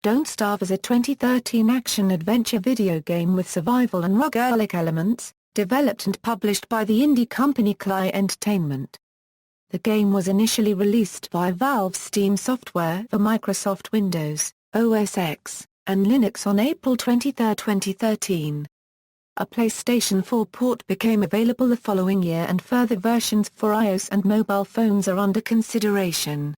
Don't Starve is a 2013 action-adventure video game with survival and roguelike elements, developed and published by the indie company Cly Entertainment. The game was initially released via Valve's Steam software for Microsoft Windows, OS X, and Linux on April 23, 2013. A PlayStation 4 port became available the following year, and further versions for iOS and mobile phones are under consideration.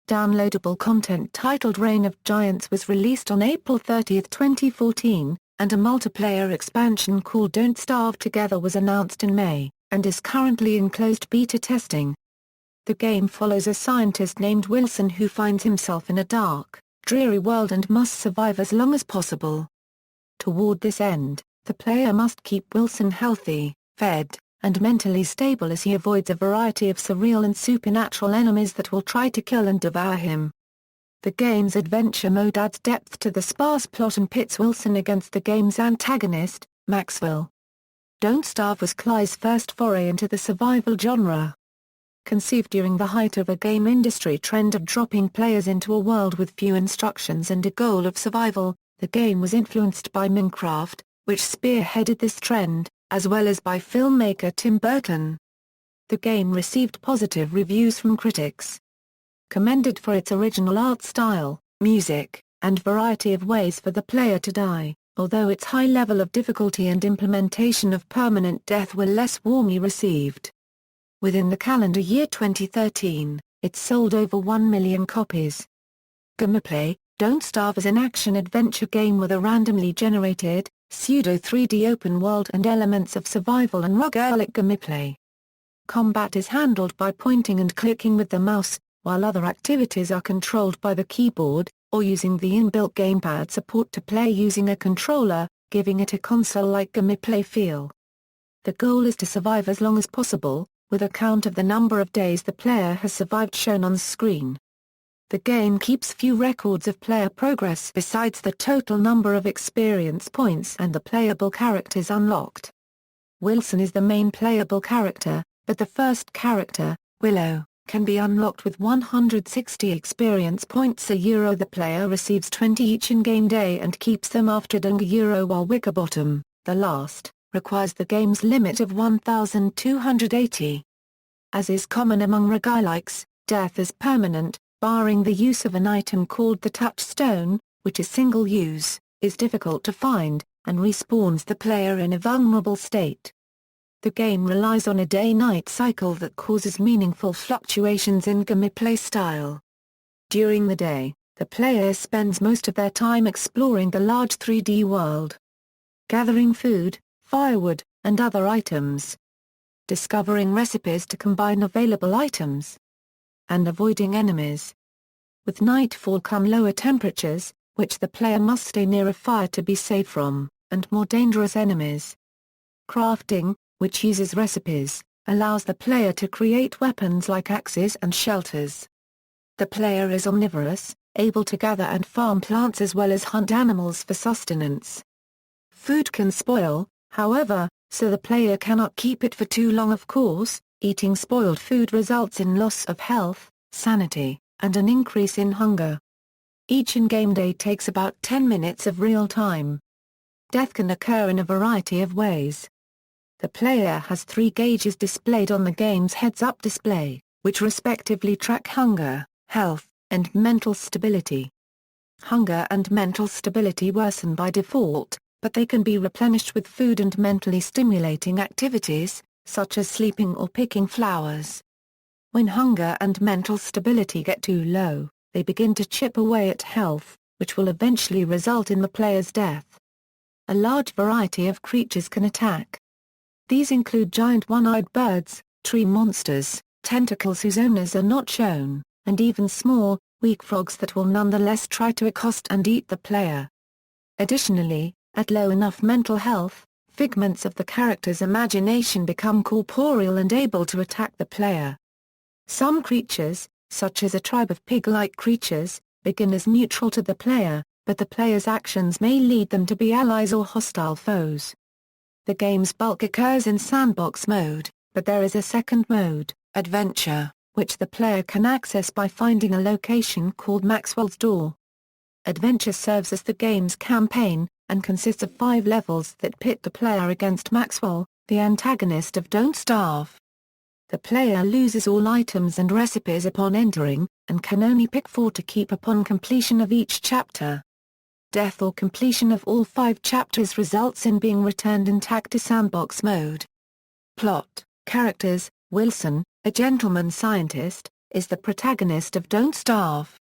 Downloadable content titled Reign of Giants was released on April 30, 2014, and a multiplayer expansion called Don't Starve Together was announced in May, and is currently in closed beta testing. The game follows a scientist named Wilson who finds himself in a dark, dreary world and must survive as long as possible. Toward this end, the player must keep Wilson healthy, fed, and mentally stable as he avoids a variety of surreal and supernatural enemies that will try to kill and devour him. The game's adventure mode adds depth to the sparse plot and pits Wilson against the game's antagonist, Maxwell. Don't Starve was Cly's first foray into the survival genre. Conceived during the height of a game industry trend of dropping players into a world with few instructions and a goal of survival, the game was influenced by Minecraft, which spearheaded this trend, as well as by filmmaker Tim Burton. The game received positive reviews from critics. Commended for its original art style, music, and variety of ways for the player to die, although its high level of difficulty and implementation of permanent death were less warmly received. Within the calendar year 2013, it sold over 1 million copies. Gameplay: Don't Starve is an action-adventure game with a randomly generated, pseudo-3D open world and elements of survival and roguelike gameplay. Combat is handled by pointing and clicking with the mouse, while other activities are controlled by the keyboard, or using the inbuilt gamepad support to play using a controller, giving it a console-like gameplay feel. The goal is to survive as long as possible, with a count of the number of days the player has survived shown on screen. The game keeps few records of player progress besides the total number of experience points and the playable characters unlocked. Wilson is the main playable character, but the first character, Willow, can be unlocked with 160 experience points the player receives 20 each in game day and keeps them after doing while Wickerbottom, the last, requires the game's limit of 1,280. As is common among roguelikes, death is permanent, barring the use of an item called the touchstone, which is single-use, is difficult to find, and respawns the player in a vulnerable state. The game relies on a day-night cycle that causes meaningful fluctuations in gameplay style. During the day, the player spends most of their time exploring the large 3D world, gathering food, firewood, and other items, discovering recipes to combine available items, and avoiding enemies. With nightfall come lower temperatures, which the player must stay near a fire to be safe from, and more dangerous enemies. Crafting, which uses recipes, allows the player to create weapons like axes and shelters. The player is omnivorous, able to gather and farm plants as well as hunt animals for sustenance. Food can spoil, however, so the player cannot keep it for too long. Of course, eating spoiled food results in loss of health, sanity, and an increase in hunger. Each in-game day takes about 10 minutes of real time. Death can occur in a variety of ways. The player has 3 gauges displayed on the game's heads-up display, which respectively track hunger, health, and mental stability. Hunger and mental stability worsen by default, but they can be replenished with food and mentally stimulating activities, such as sleeping or picking flowers. When hunger and mental stability get too low, they begin to chip away at health, which will eventually result in the player's death. A large variety of creatures can attack. These include giant one-eyed birds, tree monsters, tentacles whose owners are not shown, and even small, weak frogs that will nonetheless try to accost and eat the player. Additionally, at low enough mental health, figments of the character's imagination become corporeal and able to attack the player. Some creatures, such as a tribe of pig-like creatures, begin as neutral to the player, but the player's actions may lead them to be allies or hostile foes. The game's bulk occurs in sandbox mode, but there is a second mode, Adventure, which the player can access by finding a location called Maxwell's Door. Adventure serves as the game's campaign, and consists of 5 levels that pit the player against Maxwell, the antagonist of Don't Starve. The player loses all items and recipes upon entering, and can only pick 4 to keep upon completion of each chapter. Death or completion of all 5 chapters results in being returned intact to sandbox mode. Plot. Characters. Wilson, a gentleman scientist, is the protagonist of Don't Starve.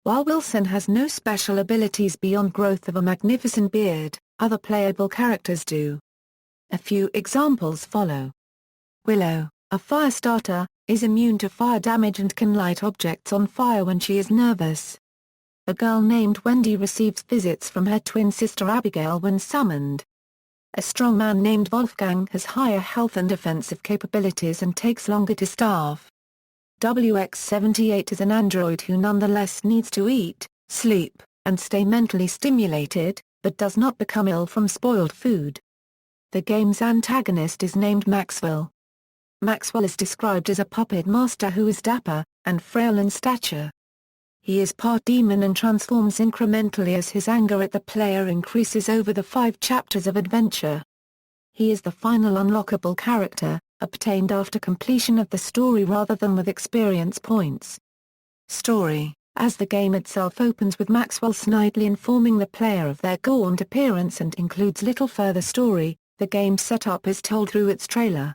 While Wilson has no special abilities beyond growth of a magnificent beard, other playable characters do. A few examples follow. Willow, a fire starter, is immune to fire damage and can light objects on fire when she is nervous. A girl named Wendy receives visits from her twin sister Abigail when summoned. A strong man named Wolfgang has higher health and defensive capabilities and takes longer to starve. WX-78 is an android who nonetheless needs to eat, sleep, and stay mentally stimulated, but does not become ill from spoiled food. The game's antagonist is named Maxwell. Maxwell is described as a puppet master who is dapper, and frail in stature. He is part demon and transforms incrementally as his anger at the player increases over the 5 chapters of adventure. He is the final unlockable character, obtained after completion of the story rather than with experience points. Story. As the game itself opens with Maxwell snidely informing the player of their gaunt appearance and includes little further story, the game's setup is told through its trailer.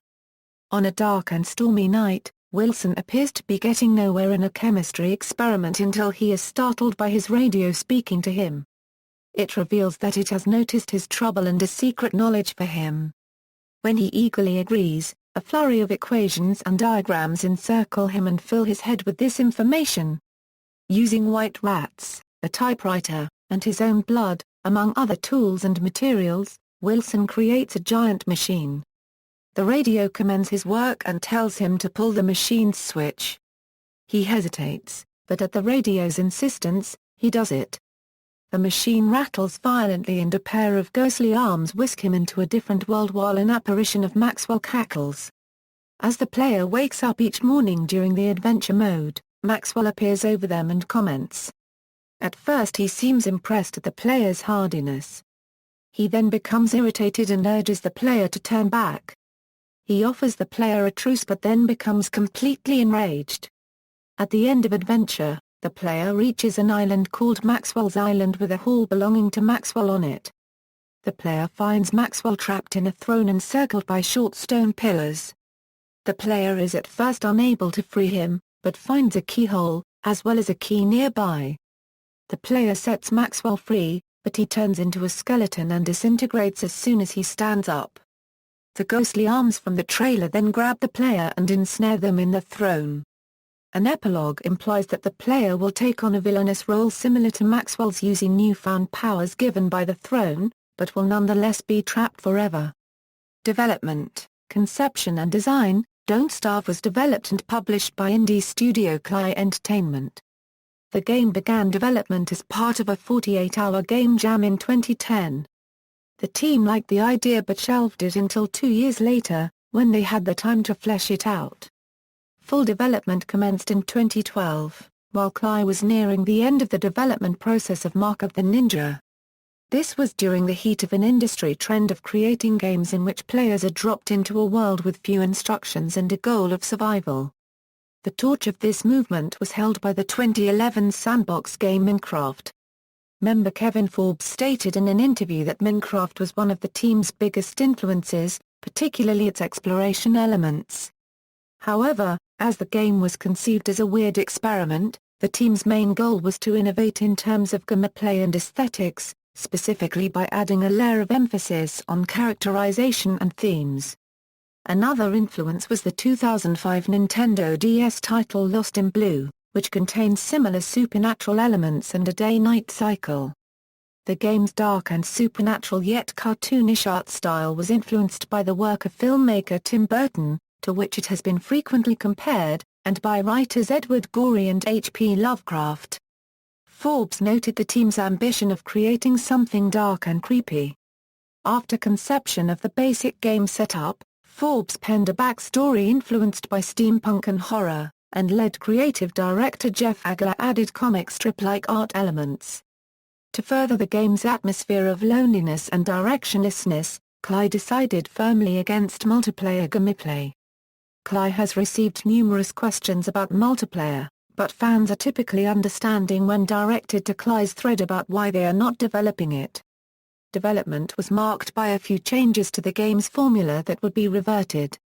On a dark and stormy night, Wilson appears to be getting nowhere in a chemistry experiment until he is startled by his radio speaking to him. It reveals that it has noticed his trouble and a secret knowledge for him. When he eagerly agrees, a flurry of equations and diagrams encircle him and fill his head with this information. Using white rats, a typewriter, and his own blood, among other tools and materials, Wilson creates a giant machine. The radio commends his work and tells him to pull the machine's switch. He hesitates, but at the radio's insistence, he does it. The machine rattles violently and a pair of ghostly arms whisk him into a different world while an apparition of Maxwell cackles. As the player wakes up each morning during the adventure mode, Maxwell appears over them and comments. At first he seems impressed at the player's hardiness. He then becomes irritated and urges the player to turn back. He offers the player a truce but then becomes completely enraged. At the end of adventure, the player reaches an island called Maxwell's Island with a hall belonging to Maxwell on it. The player finds Maxwell trapped in a throne encircled by short stone pillars. The player is at first unable to free him, but finds a keyhole, as well as a key nearby. The player sets Maxwell free, but he turns into a skeleton and disintegrates as soon as he stands up. The ghostly arms from the trailer then grab the player and ensnare them in the throne. An epilogue implies that the player will take on a villainous role similar to Maxwell's using newfound powers given by the throne, but will nonetheless be trapped forever. Development, conception and design. Don't Starve was developed and published by indie studio Cly Entertainment. The game began development as part of a 48-hour game jam in 2010. The team liked the idea but shelved it until 2 years later, when they had the time to flesh it out. Full development commenced in 2012, while Cly was nearing the end of the development process of Mark of the Ninja. This was during the heat of an industry trend of creating games in which players are dropped into a world with few instructions and a goal of survival. The torch of this movement was held by the 2011 sandbox game Minecraft. Member Kevin Forbes stated in an interview that Minecraft was one of the team's biggest influences, particularly its exploration elements. However, as the game was conceived as a weird experiment, the team's main goal was to innovate in terms of gameplay and aesthetics, specifically by adding a layer of emphasis on characterization and themes. Another influence was the 2005 Nintendo DS title Lost in Blue, which contains similar supernatural elements and a day-night cycle. The game's dark and supernatural yet cartoonish art style was influenced by the work of filmmaker Tim Burton, to which it has been frequently compared, and by writers Edward Gorey and H.P. Lovecraft. Forbes noted the team's ambition of creating something dark and creepy. After conception of the basic game setup, Forbes penned a backstory influenced by steampunk and horror, and led creative director Jeff Agler added comic strip-like art elements. To further the game's atmosphere of loneliness and directionlessness, Cly decided firmly against multiplayer gameplay. Cly has received numerous questions about multiplayer, but fans are typically understanding when directed to Cly's thread about why they are not developing it. Development was marked by a few changes to the game's formula that would be reverted.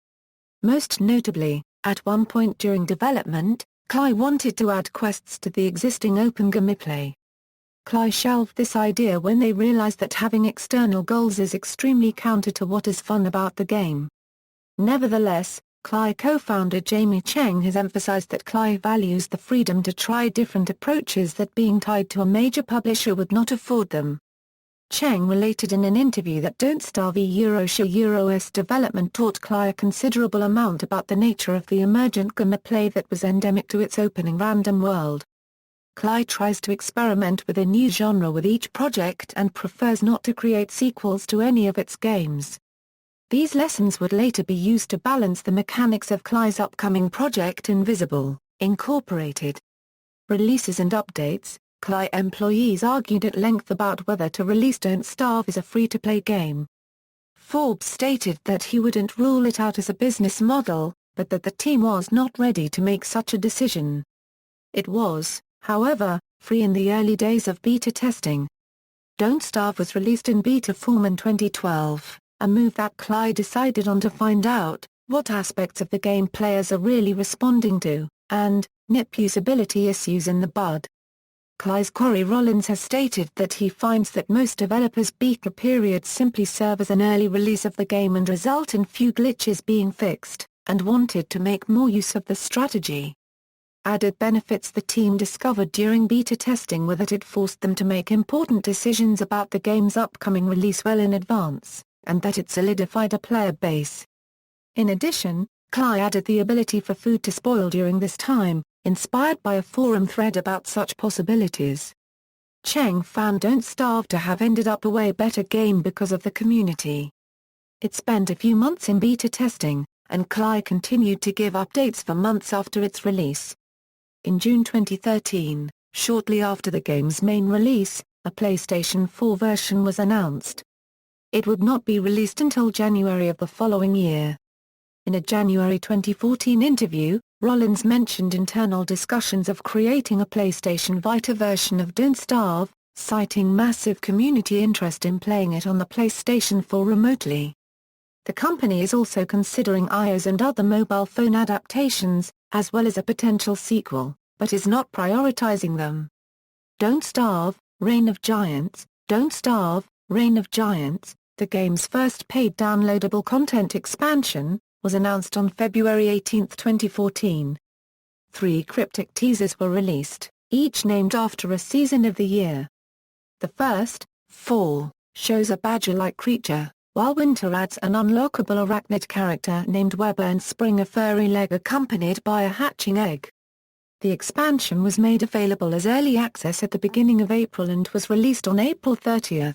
Most notably, at one point during development, Cly wanted to add quests to the existing open gameplay. Cly shelved this idea when they realized that having external goals is extremely counter to what is fun about the game. Nevertheless, Cly co-founder Jamie Cheng has emphasized that Cly values the freedom to try different approaches that being tied to a major publisher would not afford them. Cheng related in an interview that Don't Starve Euro's development taught Cly a considerable amount about the nature of the emergent gameplay that was endemic to its opening random world. Cly tries to experiment with a new genre with each project and prefers not to create sequels to any of its games. These lessons would later be used to balance the mechanics of Cly's upcoming project Invisible, Incorporated. Releases and updates. Cly employees argued at length about whether to release Don't Starve as a free-to-play game. Forbes stated that he wouldn't rule it out as a business model, but that the team was not ready to make such a decision. It was, however, free in the early days of beta testing. Don't Starve was released in beta form in 2012, a move that Cly decided on to find out what aspects of the game players are really responding to, and nip usability issues in the bud. Cly's Corey Rollins has stated that he finds that most developers' beta periods simply serve as an early release of the game and result in few glitches being fixed, and wanted to make more use of the strategy. Added benefits the team discovered during beta testing were that it forced them to make important decisions about the game's upcoming release well in advance, and that it solidified a player base. In addition, Cly added the ability for food to spoil during this time, inspired by a forum thread about such possibilities. Cheng found Don't Starve to have ended up a way better game because of the community. It spent a few months in beta testing, and Cly continued to give updates for months after its release. In June 2013, shortly after the game's main release, a PlayStation 4 version was announced. It would not be released until January of the following year. In a January 2014 interview, Rollins mentioned internal discussions of creating a PlayStation Vita version of Don't Starve, citing massive community interest in playing it on the PlayStation 4 remotely. The company is also considering iOS and other mobile phone adaptations, as well as a potential sequel, but is not prioritizing them. Don't Starve, Reign of Giants. Don't Starve, Reign of Giants, the game's first paid downloadable content expansion, was announced on February 18, 2014. 3 cryptic teasers were released, each named after a season of the year. The first, Fall, shows a badger-like creature, while Winter adds an unlockable arachnid character named Weber and Spring a furry leg accompanied by a hatching egg. The expansion was made available as early access at the beginning of April and was released on April 30.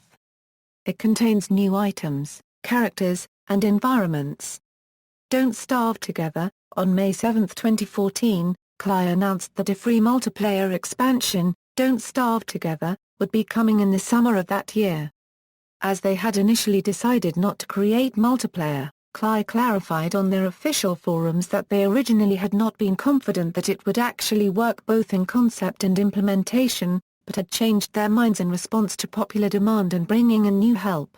It contains new items, characters, and environments. Don't Starve Together. On May 7, 2014, Cly announced that a free multiplayer expansion, Don't Starve Together, would be coming in the summer of that year. As they had initially decided not to create multiplayer, Cly clarified on their official forums that they originally had not been confident that it would actually work both in concept and implementation, but had changed their minds in response to popular demand and bringing in new help.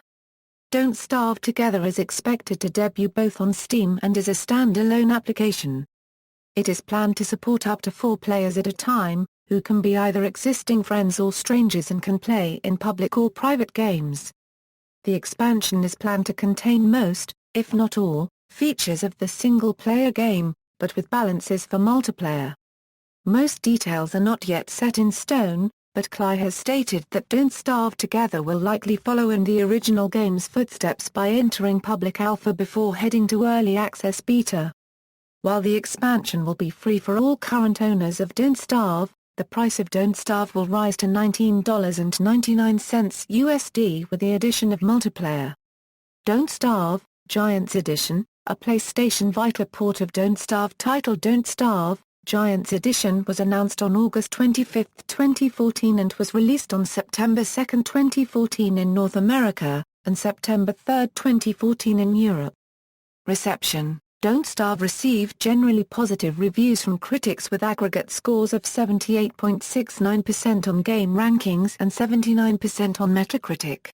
Don't Starve Together is expected to debut both on Steam and as a standalone application. It is planned to support up to 4 players at a time, who can be either existing friends or strangers and can play in public or private games. The expansion is planned to contain most, if not all, features of the single-player game, but with balances for multiplayer. Most details are not yet set in stone, but Cly has stated that Don't Starve Together will likely follow in the original game's footsteps by entering public alpha before heading to early access beta. While the expansion will be free for all current owners of Don't Starve, the price of Don't Starve will rise to $19.99 USD with the addition of multiplayer. Don't Starve, Giants Edition, a PlayStation Vita port of Don't Starve titled Don't Starve, Giants Edition was announced on August 25, 2014 and was released on September 2, 2014 in North America, and September 3, 2014 in Europe. Reception: Don't Starve received generally positive reviews from critics with aggregate scores of 78.69% on Game Rankings and 79% on Metacritic.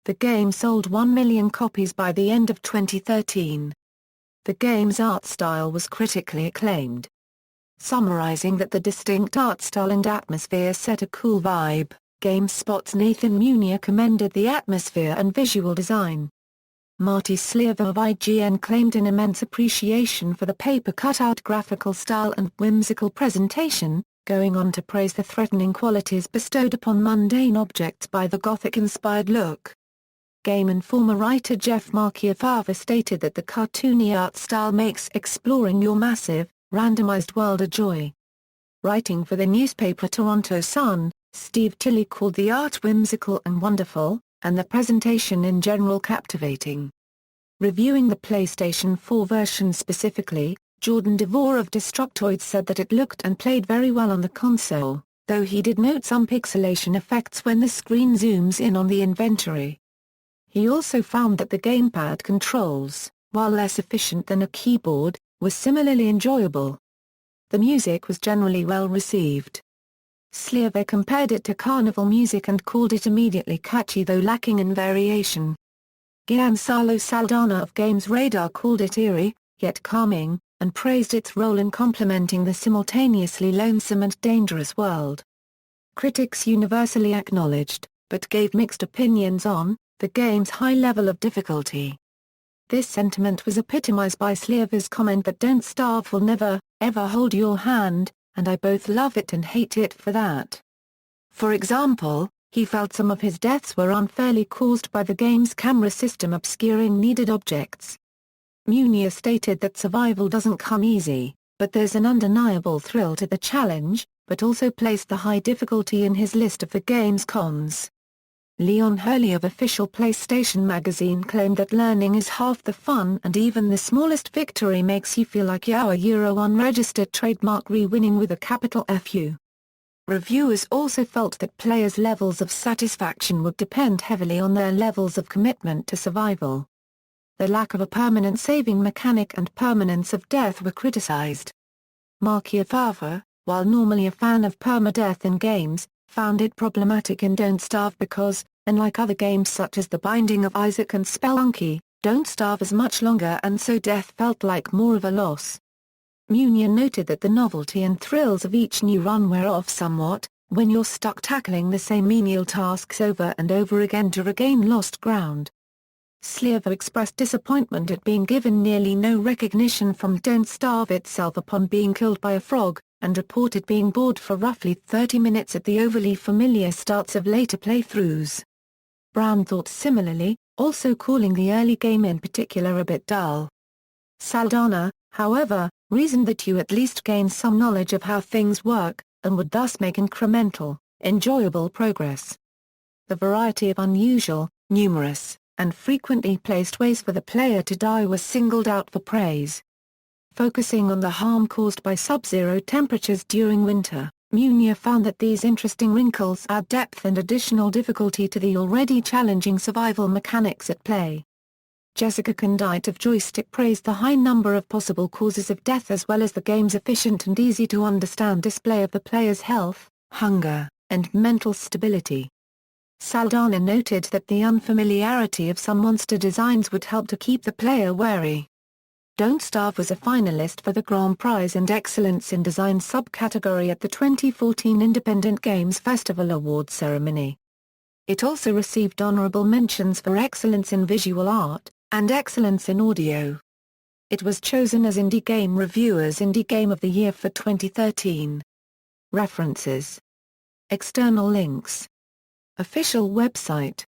The game sold 1 million copies by the end of 2013. The game's art style was critically acclaimed. Summarizing that the distinct art style and atmosphere set a cool vibe, GameSpot's Nathan Munier commended the atmosphere and visual design. Marty Sliver of IGN claimed an immense appreciation for the paper-cut-out graphical style and whimsical presentation, going on to praise the threatening qualities bestowed upon mundane objects by the Gothic-inspired look. Game Informer writer Jeff Marchiafava stated that the cartoony art style makes exploring your massive, randomized world a joy. Writing for the newspaper Toronto Sun, Steve Tilley called the art whimsical and wonderful, and the presentation in general captivating. Reviewing the PlayStation 4 version specifically, Jordan Devour of Destructoid said that it looked and played very well on the console, though he did note some pixelation effects when the screen zooms in on the inventory. He also found that the gamepad controls, while less efficient than a keyboard, were similarly enjoyable. The music was generally well received. Sliver compared it to carnival music and called it immediately catchy though lacking in variation. Giancarlo Saldana of Games Radar called it eerie, yet calming, and praised its role in complementing the simultaneously lonesome and dangerous world. Critics universally acknowledged, but gave mixed opinions on, the game's high level of difficulty. This sentiment was epitomized by Sliver's comment that Don't Starve will never, ever hold your hand, and I both love it and hate it for that. For example, he felt some of his deaths were unfairly caused by the game's camera system obscuring needed objects. Munier stated that survival doesn't come easy, but there's an undeniable thrill to the challenge, but also placed the high difficulty in his list of the game's cons. Leon Hurley of official PlayStation magazine claimed that learning is half the fun and even the smallest victory makes you feel like you're a unregistered trademark re-winning with a capital FU. Reviewers also felt that players' levels of satisfaction would depend heavily on their levels of commitment to survival. The lack of a permanent saving mechanic and permanence of death were criticized. Marchiafava, while normally a fan of permadeath in games, found it problematic in Don't Starve because, unlike other games such as The Binding of Isaac and Spelunky, Don't Starve is much longer and so death felt like more of a loss. Munier noted that the novelty and thrills of each new run wear off somewhat, when you're stuck tackling the same menial tasks over and over again to regain lost ground. Sliver expressed disappointment at being given nearly no recognition from Don't Starve itself upon being killed by a frog, and reported being bored for roughly 30 minutes at the overly familiar starts of later playthroughs. Brown thought similarly, also calling the early game in particular a bit dull. Saldana, however, reasoned that you at least gain some knowledge of how things work, and would thus make incremental, enjoyable progress. The variety of unusual, numerous, and frequently placed ways for the player to die was singled out for praise. Focusing on the harm caused by sub-zero temperatures during winter, Munier found that these interesting wrinkles add depth and additional difficulty to the already challenging survival mechanics at play. Jessica Condite of Joystick praised the high number of possible causes of death as well as the game's efficient and easy-to-understand display of the player's health, hunger, and mental stability. Saldana noted that the unfamiliarity of some monster designs would help to keep the player wary. Don't Starve was a finalist for the Grand Prize and Excellence in Design subcategory at the 2014 Independent Games Festival Awards ceremony. It also received honorable mentions for Excellence in Visual Art, and Excellence in Audio. It was chosen as Indie Game Reviewer's Indie Game of the Year for 2013. References. External links. Official website.